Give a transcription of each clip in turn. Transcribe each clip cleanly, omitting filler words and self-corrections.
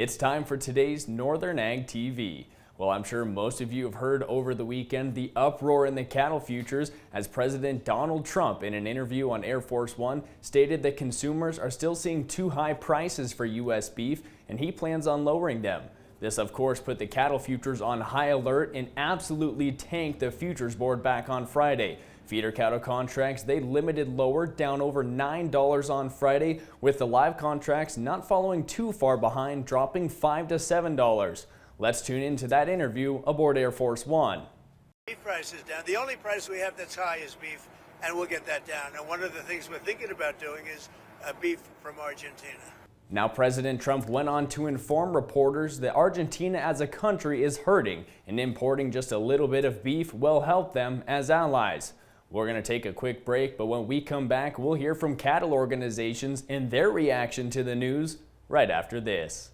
It's time for today's Northern Ag TV. Well, I'm sure most of you have heard over the weekend the uproar in the cattle futures as President Donald Trump, in an interview on Air Force One, stated that consumers are still seeing too high prices for U.S. beef and he plans on lowering them. This, of course, put the cattle futures on high alert and absolutely tanked the futures board back on Friday. Feeder cattle contracts, they limited lower, down over $9 on Friday, with the live contracts not following too far behind, dropping $5 to $7. Let's tune into that interview aboard Air Force One. Beef price is down. The only price we have that's high is beef, and we'll get that down. And one of the things we're thinking about doing is beef from Argentina. Now, President Trump went on to inform reporters that Argentina as a country is hurting, and importing just a little bit of beef will help them as allies. We're going to take a quick break, but when we come back, we'll hear from cattle organizations and their reaction to the news right after this.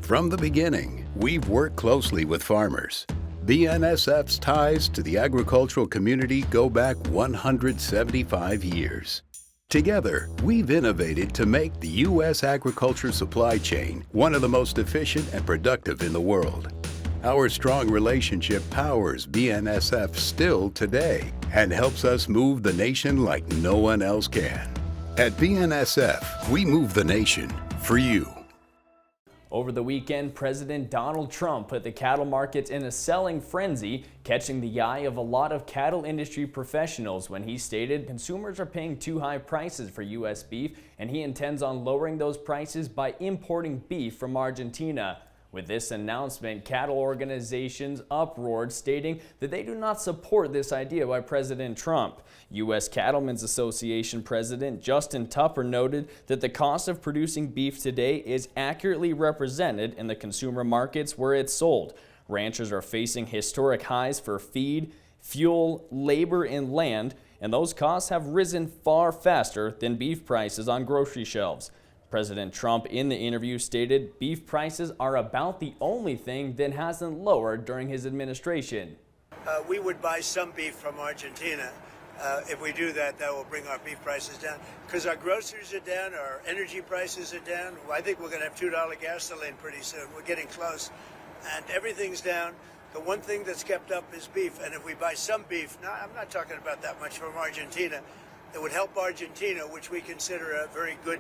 From the beginning, we've worked closely with farmers. BNSF's ties to the agricultural community go back 175 years. Together, we've innovated to make the U.S. agriculture supply chain one of the most efficient and productive in the world. Our strong relationship powers BNSF still today and helps us move the nation like no one else can. At BNSF, we move the nation for you. Over the weekend, President Donald Trump put the cattle markets in a selling frenzy, catching the eye of a lot of cattle industry professionals when he stated consumers are paying too high prices for U.S. beef and he intends on lowering those prices by importing beef from Argentina. With this announcement, cattle organizations uproared, stating that they do not support this idea by President Trump. U.S. Cattlemen's Association President Justin Tupper noted that the cost of producing beef today is accurately represented in the consumer markets where it's sold. Ranchers are facing historic highs for feed, fuel, labor, and land, and those costs have risen far faster than beef prices on grocery shelves. President Trump in the interview stated beef prices are about the only thing that hasn't lowered during his administration. We would buy some beef from Argentina. If we do that, that will bring our beef prices down. Because our groceries are down, our energy prices are down. I think we're going to have $2 gasoline pretty soon. We're getting close. And everything's down. The one thing that's kept up is beef. And if we buy some beef, now I'm not talking about that much from Argentina, it would help Argentina, which we consider a very good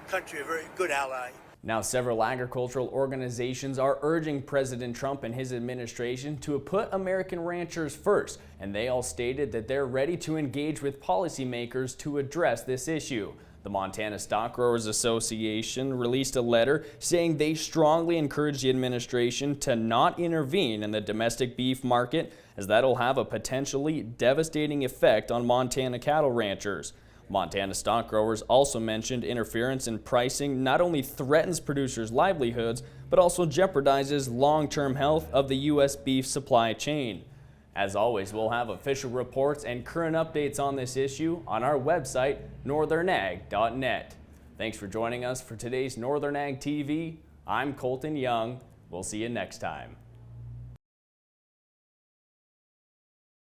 country, a very good ally. Now, several agricultural organizations are urging President Trump and his administration to put American ranchers first, and they all stated that they're ready to engage with policymakers to address this issue. The Montana Stock Growers Association released a letter saying they strongly encourage the administration to not intervene in the domestic beef market, as that'll have a potentially devastating effect on Montana cattle ranchers. Montana stock growers also mentioned interference in pricing not only threatens producers' livelihoods, but also jeopardizes long-term health of the U.S. beef supply chain. As always, we'll have official reports and current updates on this issue on our website, northernag.net. Thanks for joining us for today's Northern Ag TV. I'm Colton Young. We'll see you next time.